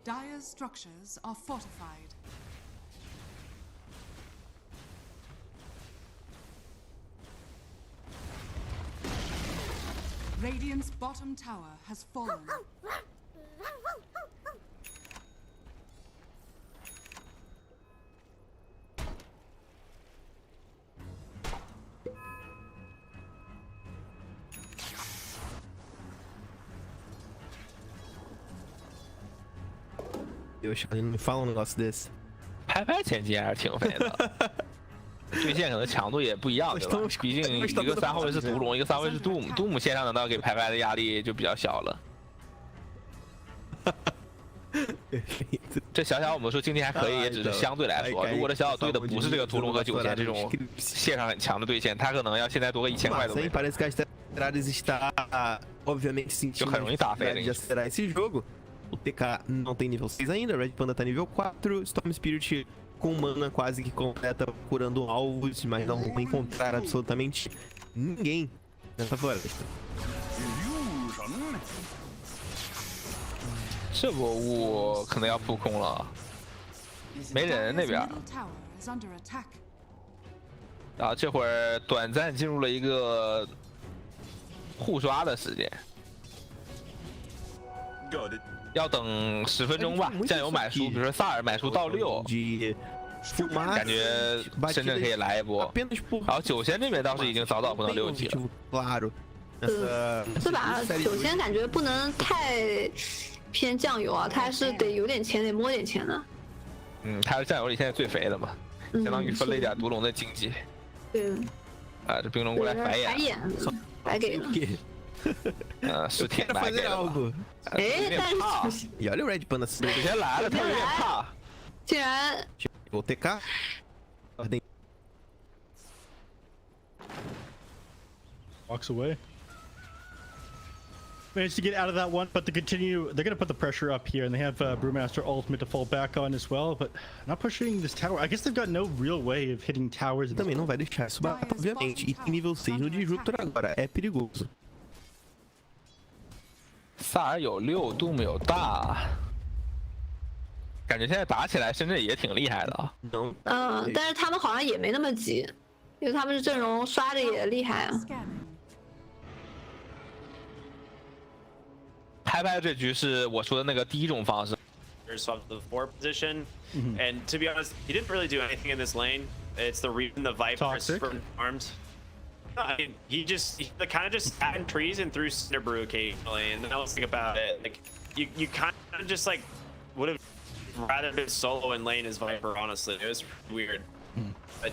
Dire's structures are fortified. Radiant's bottom tower has fallen. Deus, ele não me fala um negócio desse. 拍拍前期还是挺肥的，对线可能强度也不一样，对吧？毕竟一个3号位是毒龙，一个3号位是Doom，Doom线上难道给拍拍的压力就比较小了？这小小我们说经济还可以，也只是相对来说。如果这小小对的不是这个屠龙和9000这种线上很强的对线，他可能要现在多个1000块都没。 Parece que a Astralis está obviamente sentindo de acelerar esse jogo. O TK não tem nível 6 ainda, o Red Panda tá nível 4, Storm Spirit com mana quase que completa, procurando alvos, mas não vão encontrar absolutamente ninguém nessa floresta. 这波雾可能要扑空了，没人那边。然后这会儿短暂进入了一个互刷的时间。 要等10分钟吧，酱油买书，比如说萨尔买书到6，感觉深圳可以来一波。然后9000这边倒是已经早早碰到6级了。是吧？9000感觉不能太偏酱油啊，他还是得有点钱，得摸点钱的。嗯，他是酱油里现在最肥的嘛，相当于分了一点毒龙的经济。对。啊，这冰龙过来白眼，白给了。 是挺白给的。哎，但是 E olha o Red Panda 首先来了，他有点怕。竟然。Vou TK. Ordem. Walks away. Managed to get out of that one, but to continue, they're gonna put the pressure up here, and they have Brewmaster ultimate to fall back on as well, but not pushing this tower. I guess they've got no real way of hitting towers. Também não vai deixar isso bater, obviamente. E tem nível 6 no Disruptor agora, é perigoso. 萨尔有6，Doom有大，感觉现在打起来深圳也挺厉害的啊。但是他们好像也没那么急，因为他们是阵容刷的也厉害啊。拍拍这局是我说的那个第一种方式。 Of the 4 position, and to be honest, he didn't really do anything in this lane. It's the reason the Vipers from armed. I mean, he kind of just sat in trees and threw Cinder Brew occasionally, and then I was thinking about it. Like, you kind of just like would have rather been solo in lane as Viper. Honestly, it was weird, but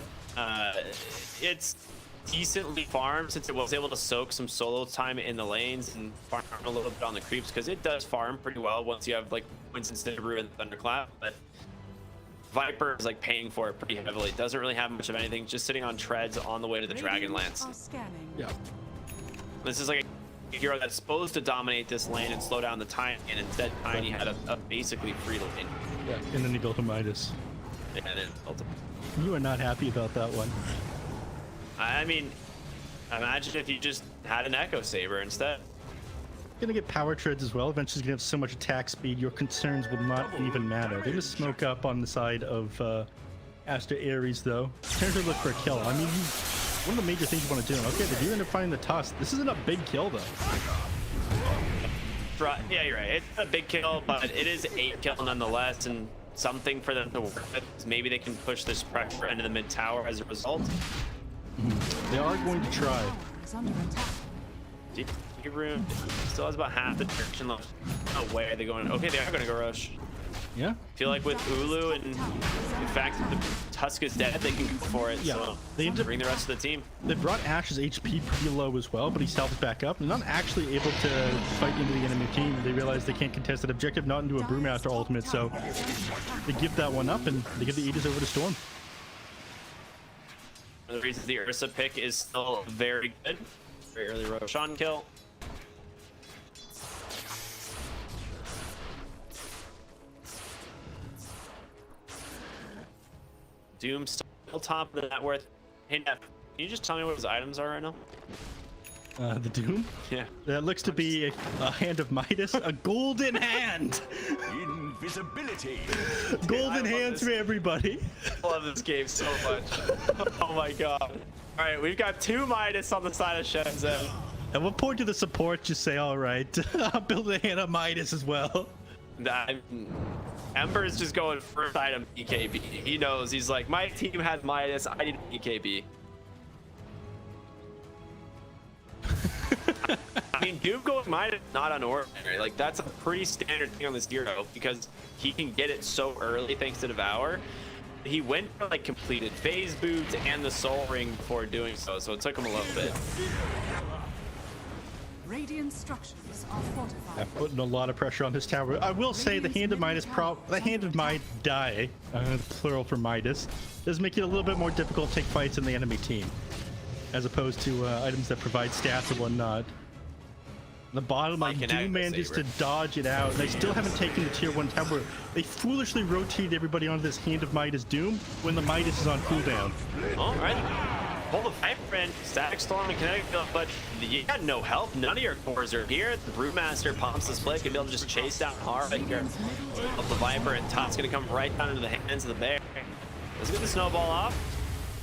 it's decently farmed since it was able to soak some solo time in the lanes and farm a little bit on the creeps because it does farm pretty well once you have like Winston Cinder Brew and Thunderclap, but. Viper is like paying for it pretty heavily. Doesn't really have much of anything. Just sitting on treads on the way to the Dragonlance. Yeah. This is like a hero that's supposed to dominate this lane and slow down the time, and instead Tiny had a basically free lane. Yeah, and then he built a Midas. And then built a... You are not happy about that one. I mean, imagine if you just had an Echo Saber instead. Gonna get power treads as well. Eventually, he's gonna have so much attack speed, your concerns will not even matter. They're gonna smoke up on the side of Aster Ares, though. Turns to look for a kill. I mean, one of the major things you want to do. Okay, they do end up finding the tusk. This isn't a big kill, though. Yeah, you're right. It's a big kill, but it is 8 kill nonetheless, and something for them to work with. Maybe they can push this pressure into the mid tower as a result. They are going to try. Room still has about half the direction left. No way are they going? Okay, they are going to go rush. Yeah. I feel like with Ulu and in fact the Tusk is dead, they can go for it. Yeah. So they need to bring the rest of the team. They brought Ash's HP pretty low as well, but he's health back up. They're not actually able to fight into the enemy team. They realize they can't contest that objective, not into a Brewmaster ultimate, so they give that one up and they give the Aegis over to Storm. One of the reasons the Ursa pick is still very good. Very early Roshan kill. Doom still top of the net worth. Hey Neff, can you just tell me what his items are right now? The Doom? Yeah. That looks to be a hand of Midas, a golden hand! invisibility. Golden hands for everybody. I love this game so much. Oh my god. All right, we've got 2 Midas on the side of Shenzhen. At what point do the support just say, all right, I'll build a hand of Midas as well? Ember is just going first item BKB. He knows. He's like, my team has Midas. I need BKB. I mean, Doom going Midas is not unordinary. Like, that's a pretty standard thing on this hero because he can get it so early thanks to Devour. He went for like completed phase boots and the soul ring before doing so it took him a little bit. Radiant structures are fortified. Putting a lot of pressure on his tower. I will say the hand of Midas, the hand of Midas, plural for Midas, does make it a little bit more difficult to take fights in the enemy team, as opposed to items that provide stats and whatnot. The bottom, I do manage to dodge it out. They still haven't taken the tier 1 tower. They foolishly rotated everybody onto this hand of Midas Doom when the Midas is on cooldown. All right. Pull the Viper in, Static Storm and Kinetic Field, but you got no help. None of your cores are here. The Brewmaster pumps the split, gonna be able to just chase down hard here of the Viper, and Top's gonna come right down into the hands of the Bear. Let's get the snowball off.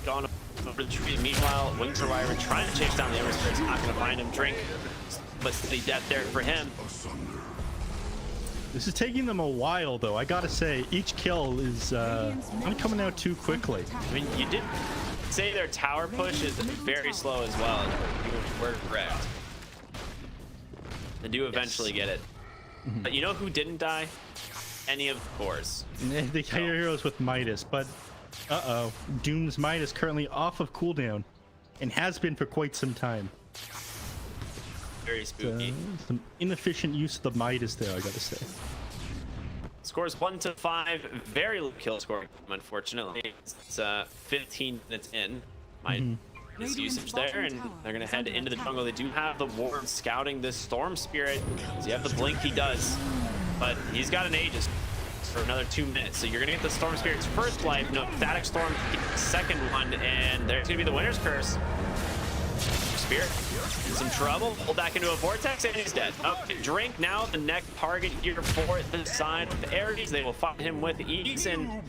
Gone over the tree. Meanwhile, Wing Survivor trying to chase down the Ember Spirit's not gonna find him. Drink, but steady death there for him. This is taking them a while, though. I gotta say, each kill is not coming out too quickly. I mean, you did say their tower push is very slow as well. We're correct. They do eventually get it. But you know who didn't die? Any of the cores. The heroes with Midas, but Doom's Midas currently off of cooldown and has been for quite some time. Very spooky. Some inefficient use of the Midas there, I gotta say. Scores 1 to 5, very low kill score, unfortunately. It's 15 minutes in. This usage there, and they're gonna head into the jungle. They do have the ward scouting this Storm Spirit. So you have the blink, he does, but he's got an Aegis for another 2 minutes. So you're gonna get the Storm Spirit's first life, no Static Storm, second one, and there's gonna be the Winner's Curse. Spirit in some trouble, pulled back into a vortex, and he's dead. Okay, Drink now the next target here for the side of the Ares. They will fight him with ease, and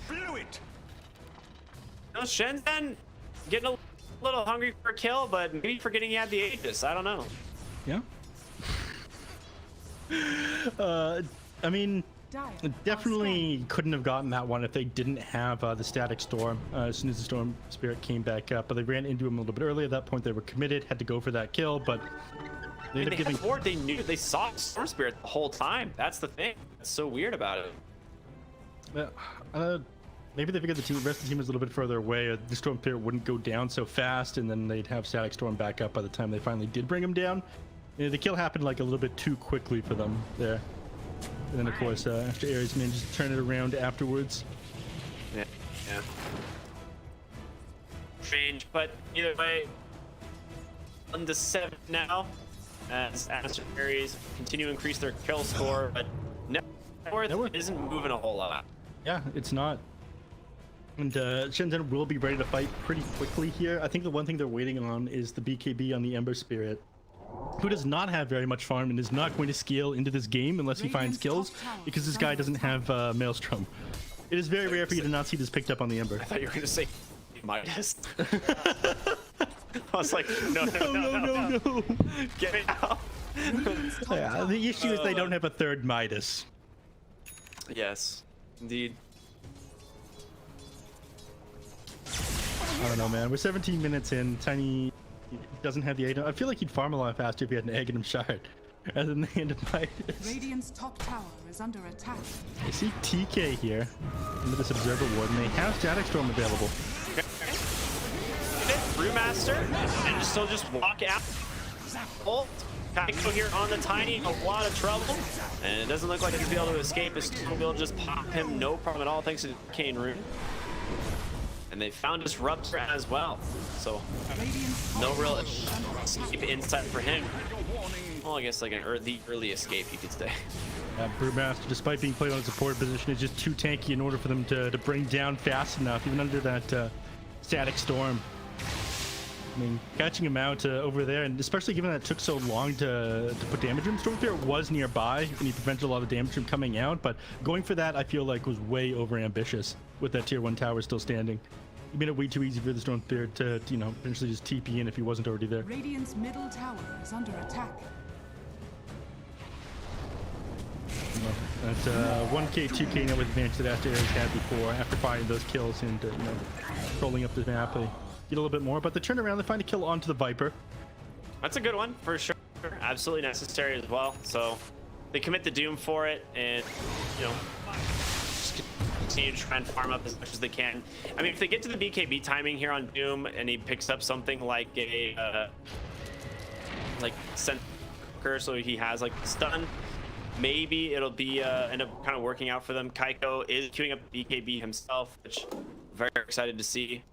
Shenzhen getting a little hungry for a kill, but maybe forgetting he had the Aegis. I don't know. Yeah. I mean, definitely couldn't have gotten that one if they didn't have the Static Storm as soon as the Storm Spirit came back up, but they ran into him a little bit early. At that point they were committed, had to go for that kill, but they ended up giving forward. They knew, they saw Storm Spirit the whole time. That's the thing that's so weird about it. Maybe they figured the rest of the team was a little bit further away, the Storm Spirit wouldn't go down so fast, and then they'd have Static Storm back up by the time they finally did bring him down. The kill happened like a little bit too quickly for them there. And then, of course, after Ares managed to turn it around afterwards. Yeah. Strange, but either way, 1 to 7 now, as Aster Ares continue to increase their kill score, but Networth isn't moving a whole lot. Yeah, it's not. And Shenzhen will be ready to fight pretty quickly here. I think the one thing they're waiting on is the BKB on the Ember Spirit, who does not have very much farm and is not going to scale into this game unless he finds kills, because this guy doesn't have Maelstrom. It is very rare for you to not see this picked up on the Ember. I thought you were going to say Midas. I was like, no. Get it out. Yeah, the issue is they don't have a third Midas. Yes, indeed. I don't know, man. We're 17 minutes in. Tiny doesn't have the item. I feel like he'd farm a lot faster if he had an Aghanim Shard rather than the Hand of Midas. Radiant's top tower is under attack. I see TK here into this Observer Ward, and they have Static Storm available. Brewmaster, and still just walk out. Ult. Kaiko here on the Tiny, a lot of trouble, and it doesn't look like he's going to be able to escape. He's going to be able to just pop him, no problem at all, thanks to the Arcane Rune. And they found Disruptor as well, so no real escape inside for him. Well, I guess like the early escape, you could say. Brewmaster, despite being played on a support position, is just too tanky in order for them to bring down fast enough, even under that Static Storm. I mean, catching him out over there, and especially given that it took so long to put damage in. Stormspear was nearby, and he prevented a lot of damage from coming out, but going for that, I feel like, was way over ambitious with that tier 1 tower still standing. It made it way too easy for the Stormspear to, you know, eventually just TP in if he wasn't already there. Radiant's middle tower is under attack. That 1k, 2k net with advantage that Aster Ares had before, after finding those kills and, you know, trolling up the map, they get a little bit more. But the turnaround, they find a kill onto the Viper. That's a good one, for sure. Absolutely necessary as well. So they commit the Doom for it, and, you know, just continue to try and farm up as much as they can. I mean, if they get to the BKB timing here on Doom, and he picks up something like a, Sentinel, so he has, like, stun, maybe it'll be end up kind of working out for them. Kaiko is queuing up BKB himself, which I'm very excited to see.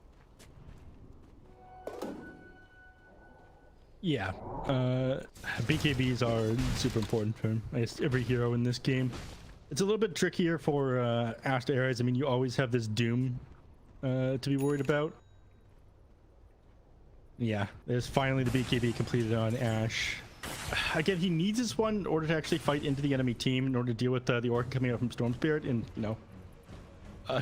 Yeah, BKBs are super important for him. I guess every hero in this game. It's a little bit trickier for Aster Ares. I mean, you always have this Doom to be worried about. Yeah, there's finally the BKB completed on Ashe. Again, he needs this one in order to actually fight into the enemy team, in order to deal with the Orc coming out from Storm Spirit, and, you know,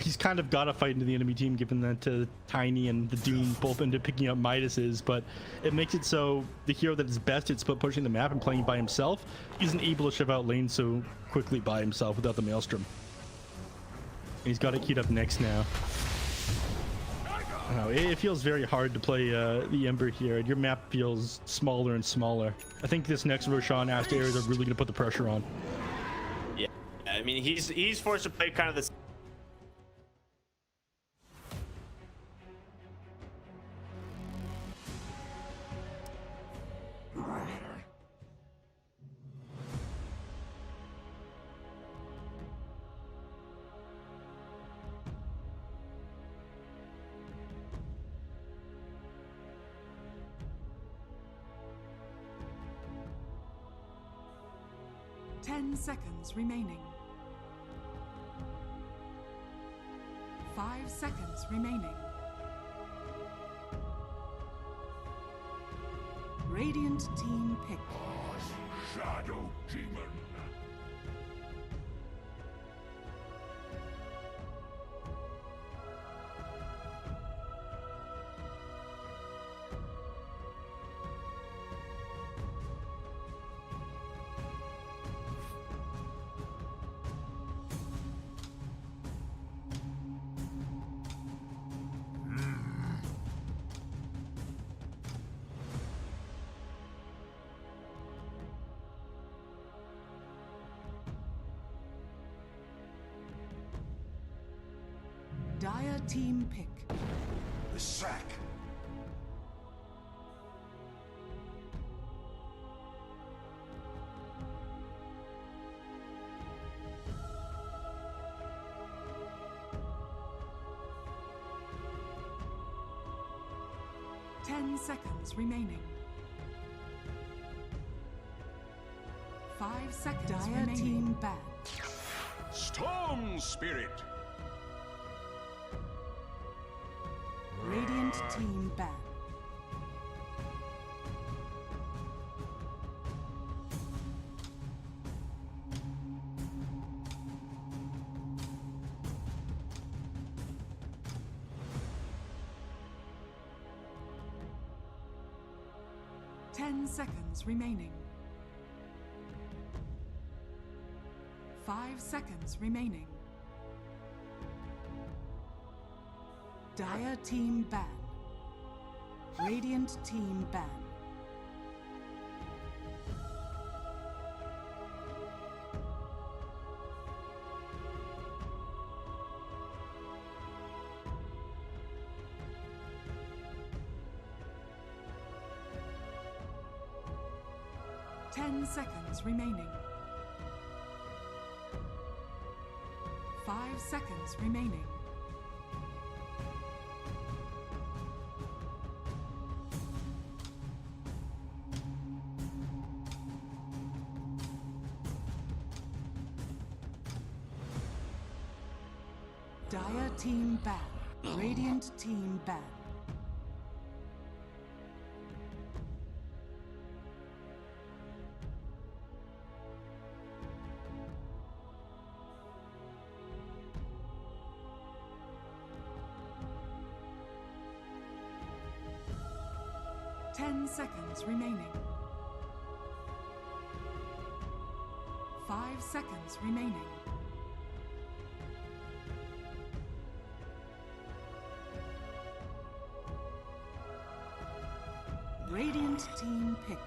he's kind of got to fight into the enemy team, given that Tiny and the Doom both ended up picking up Midas's, but it makes it so the hero that is best at split pushing the map and playing by himself isn't able to shove out lanes so quickly by himself without the Maelstrom. And he's got it queued up next now. I don't know, it feels very hard to play the Ember here. Your map feels smaller and smaller. I think this next Roshan Aster Ares are really going to put the pressure on. Yeah, I mean, he's forced to play kind of this. Seconds remaining. 5 seconds remaining. Radiant team pick. Shadow Demon. Dire team pick. The sack. Ten seconds remaining. 5 seconds Dire remaining. Team ban. Storm Spirit. Radiant team ban. Seconds remaining. 5 seconds remaining. Dire team ban. Radiant team ban. Seconds remaining. 5 seconds remaining. Dire team ban. Radiant team ban. 10 seconds remaining. 5 seconds remaining. Radiant team pick.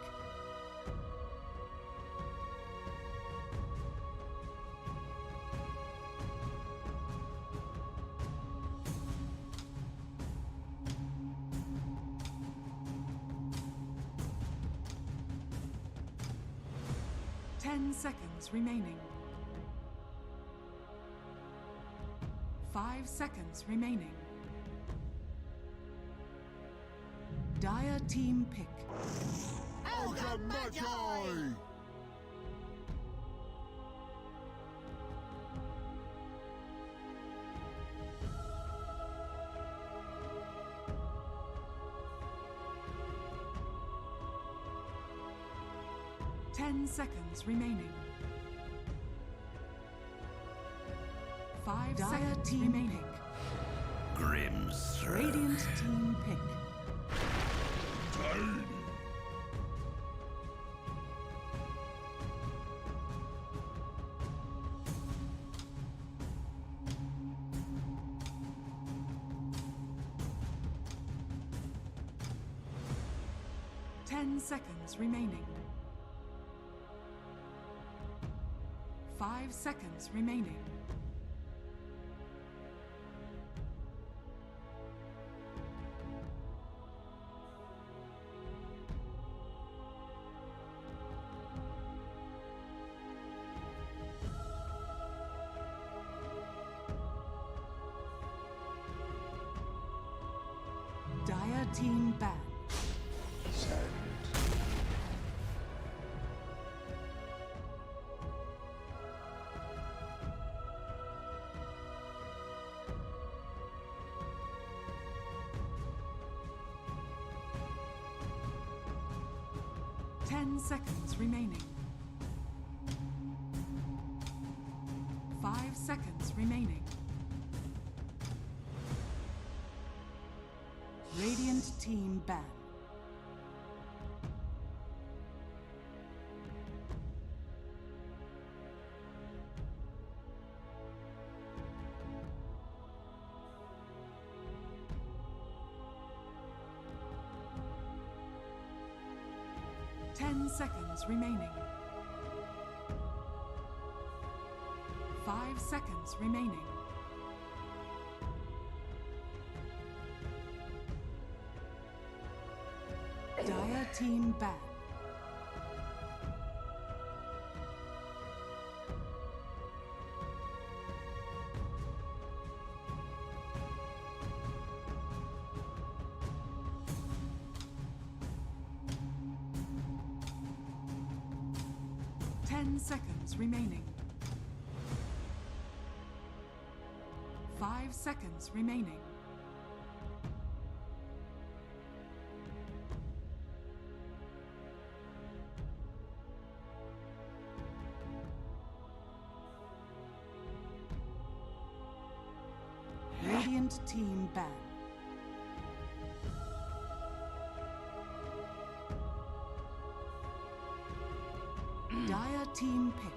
Seconds remaining. 5 seconds remaining. Dire team pick. Ultimate! 10 seconds remaining. 5 seconds remaining. Grim's Radiant team pick. 10 seconds remaining. 5 seconds remaining. Dire team ban. 10 seconds remaining. 5 seconds remaining. Radiant team ban. Seconds remaining. 5 seconds remaining. Dire team ban. Seconds remaining. 5 seconds remaining. Radiant team ban. Dire team pick.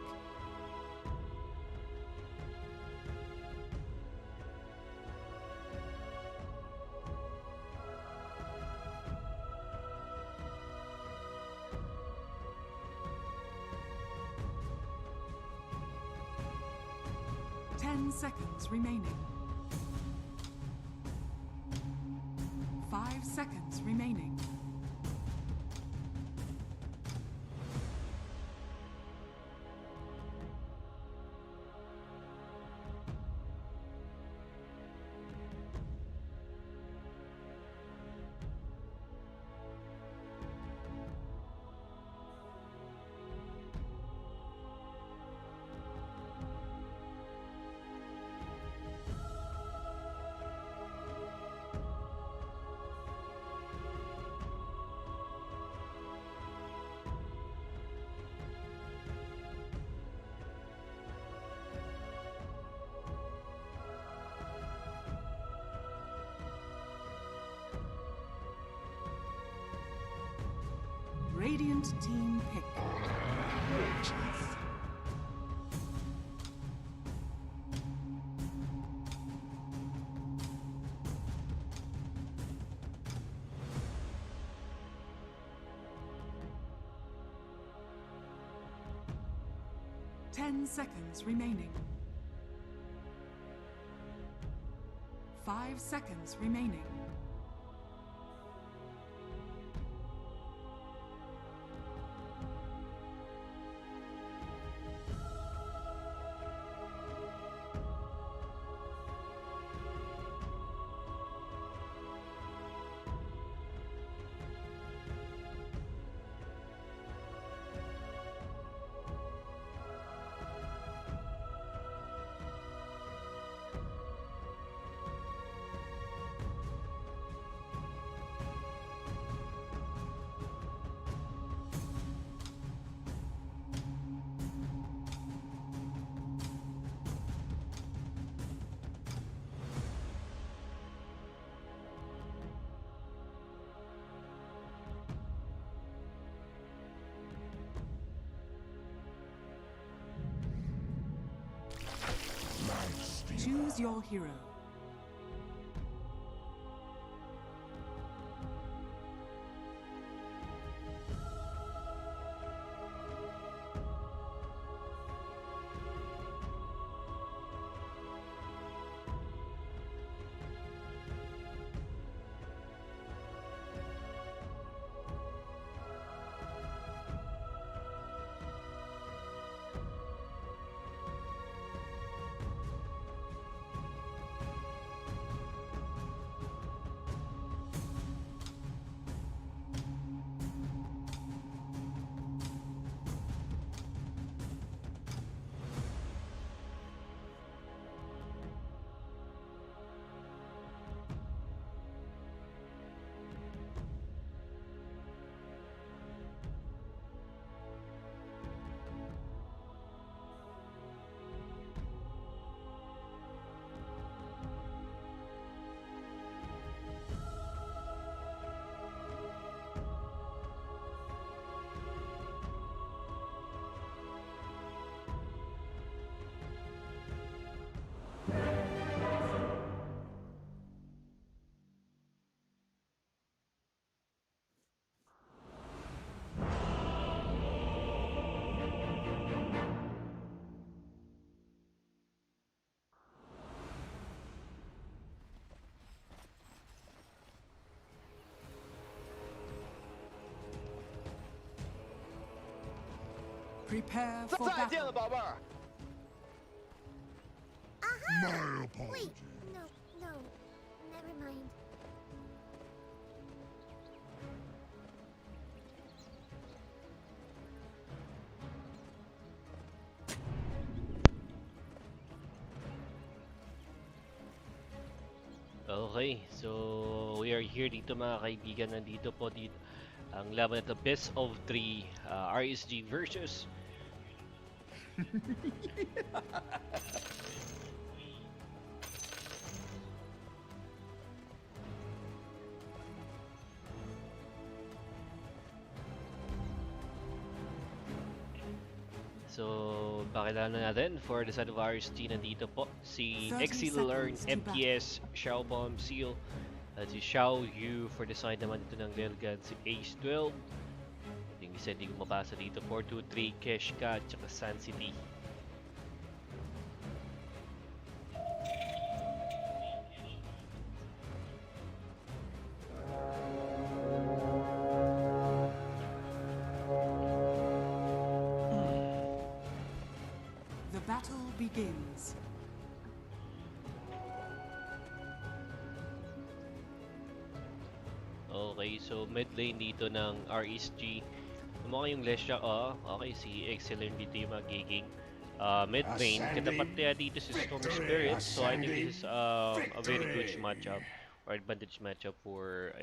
Seconds remaining. 5 seconds remaining. Radiant team pick. 10 seconds remaining. 5 seconds remaining. Choose your hero. Prepare for battle. My apologies. Wait, no, never mind. Okay, so we are here dito mga kaibigan. Nandito po dito ang laban na ito, best of 3 RSG versus So, pakilala natin for the side of RSG, nandito po si LILGN, MPS, Xiao Bomb, Seal, at si Xiao Yu. For the side naman dito ng LILGN, si Ace 12. Yung isa hindi ko mabasa dito, 423, Keshka, at saka Sun City. Battle begins. Okay, so mid lane dito ng RSG. Mukha yung Lesha, okay, si Excellent dito yung magiging mid lane. Katapat niya dito si Storm Spirit, so I think this is a very good matchup or advantage matchup for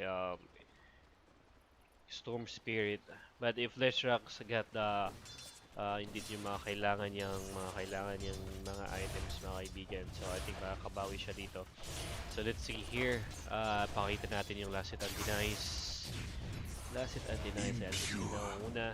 Storm Spirit. But if Leshrax got the hindi yung mga kailangan niyang mga items, mga kaibigan, so I think makakabawi siya dito. So let's see here, pakita natin yung last hit and denies. Last hit and deny sa LBC na una.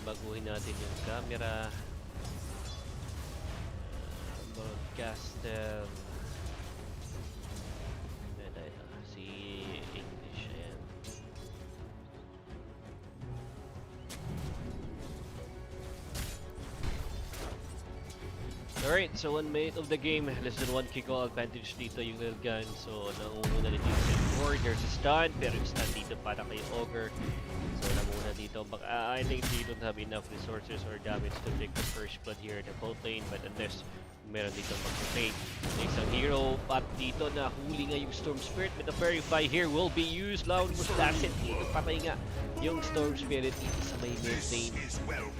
Baguhin natin yung camera. Broadcaster. Ito, si English. Ayan. Alright, so 1 minute of the game. Less than 1 kick-off advantage dito yung LILGN. So, nangunguna na dito sa board. There's a stun, pero yung stun dito para kay Ogre. So, namuna dito. I think they don't have enough resources or damage to take the first blood here in the bot lane. But unless meron dito mag-trade isang hero, at dito na huli nga yung Storm Spirit with the Verify here will be used. Loud was last hit dito. Patay nga yung Storm Spirit dito sa may mid lane.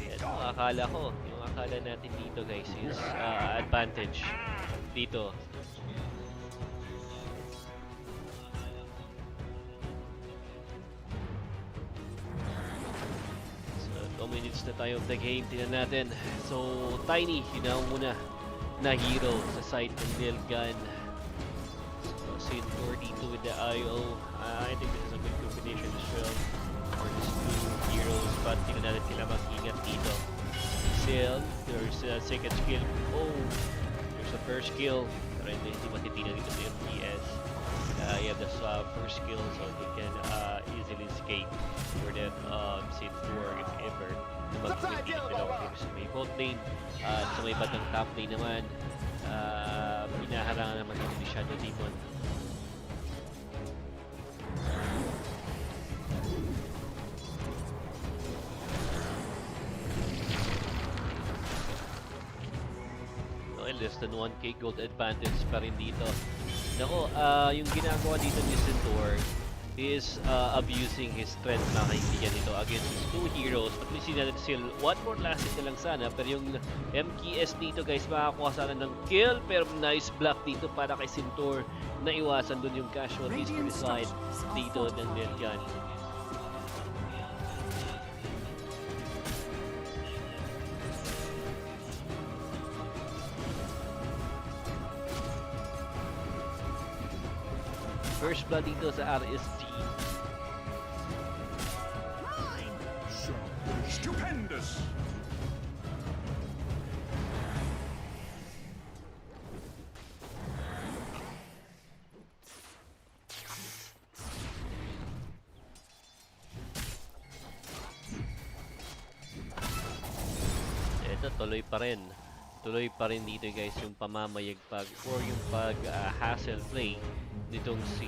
Yan ang akala ko. Yung akala natin dito guys is advantage dito. So 2 minutes na tayo of the game. Tingnan natin. So Tiny, yun na muna na hero sa side ng LILGN. So Sintor dito with the IO. I think this is a good combination as well for these two heroes. But tingnan natin sila mag-ingat dito. Seal, there's a second skill. Oh, there's a first skill. Pero hindi matitinag dito sa FPS. You have the first skill, so they can easily escape for that Sintor if ever na mag-switch sa may bot lane. Sa may batang top lane naman, pinaharangan naman dito ni Shadow Demon. Less than 1k gold advantage pa rin dito. Nako, yung ginagawa dito ni Sintor is abusing his strength na kaibigan nito against his two heroes. At least natin sila, one more last hit na lang sana, pero yung MKS dito guys, makakuha sana ng kill, pero nice block dito para kay Sintor na iwasan dun yung casualties to the side dito ng LILGN. First blood dito sa RSG. Stupendous. Ito tuloy pa rin. Tuloy pa rin dito guys yung pamamayagpag or yung pag-hassle play nitong si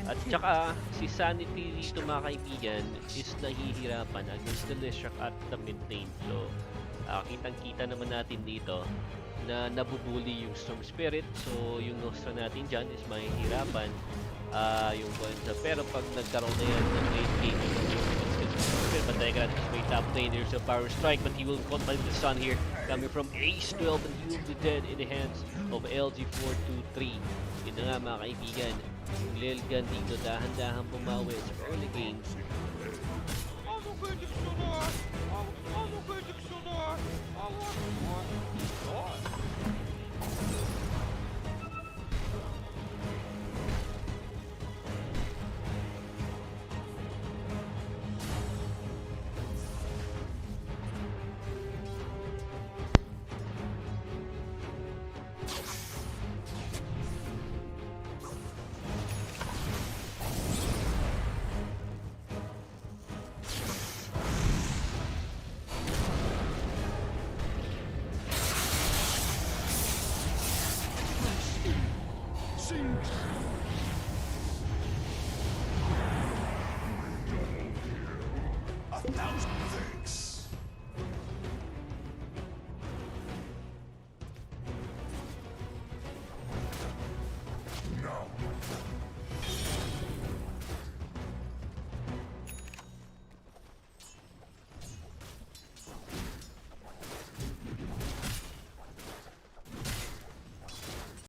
at saka si Sanity dito mga kaibigan is nahihirapan against the Leshrac at the mid lane. So kitang-kita naman natin dito na nabubuli yung Storm Spirit. So yung Nostra natin dyan is mahihirapan yung Bonza. Pero pag nagkaroon na yan ng late game patay ka natin may top lane. There's a power strike but he will contact the sun here coming from Ace 12 and he will be dead in the hands of LG423. Yun na nga mga kaibigan, yung LILGN dito dahan-dahan pumawi sa early games.